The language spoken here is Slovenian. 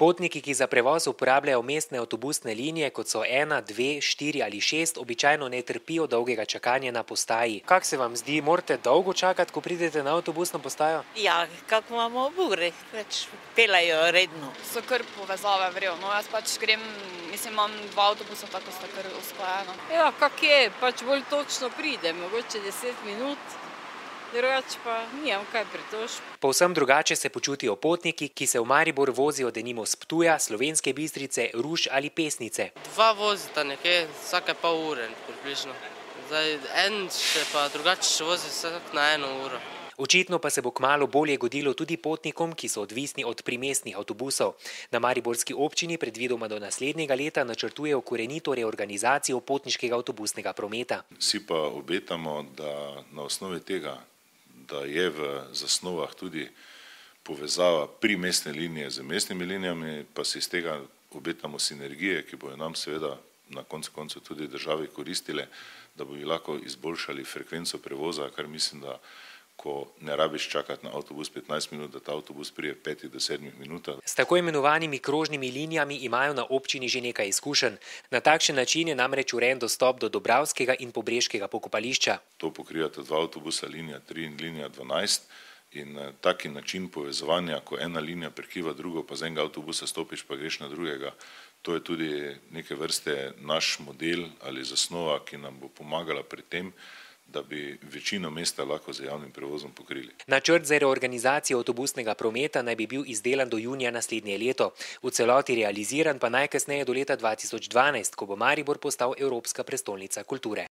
Potniki, ki za prevoz uporabljajo mestne avtobusne linije, kot so 1, 2, 4 ali 6, običajno ne trpijo dolgega čakanja na postaji. Kak se vam zdi, morate dolgo čakati, ko pridete na avtobusno postajo? Ja, kako imamo v uri, pelajo redno. So kar povezave vrijo, no jaz pač grem, imam 2 avtobusa, tako sta kar usklajena. Ja, kak je, pač bolj točno pride, mogoče 10 minut. Drugače pa nimam kaj pritožb. Povsem drugače se počutijo potniki, ki se v Maribor vozijo denimo s Ptuja, Slovenske Bistrice, Ruš ali Pesnice. 2 vozita nekje, vsake pol ure približno. Zdaj, en še pa drugače še vozi vsak na 1 uro. Očitno pa se bo kmalu bolje godilo tudi potnikom, ki so odvisni od primestnih avtobusov. Na mariborski občini predvidoma do naslednjega leta načrtujejo korenito reorganizacijo potniškega avtobusnega prometa. Si pa obetamo, da na osnovi tega, da je v zasnovah tudi povezava primestne linije z mestnimi linijami, pa si iz tega obetamo sinergije, ki bojo nam seveda na koncu tudi državi koristile, da bi lahko izboljšali frekvenco prevoza, kar mislim, da ko ne rabiš čakati na avtobus 15 minut, da ta avtobus prije 5 do 7 minutah. S tako imenovanimi krožnimi linijami imajo na občini že nekaj izkušenj. Na takšen način je namreč urejen dostop do Dobravskega in Pobreškega pokopališča. To pokrivata 2 avtobusa, linija 3 in linija 12. In taki način povezovanja, ko ena linija prekiva drugo, pa z enega avtobusa stopiš, pa greš na drugega, to je tudi neke vrste naš model ali zasnova, ki nam bo pomagala pri tem, da bi večino mesta lahko z javnim prevozom pokrili. Načrt za reorganizacijo avtobusnega prometa naj bi bil izdelan do junija naslednje leto. V celoti realiziran pa najkasneje do leta 2012, ko bo Maribor postal Evropska prestolnica kulture.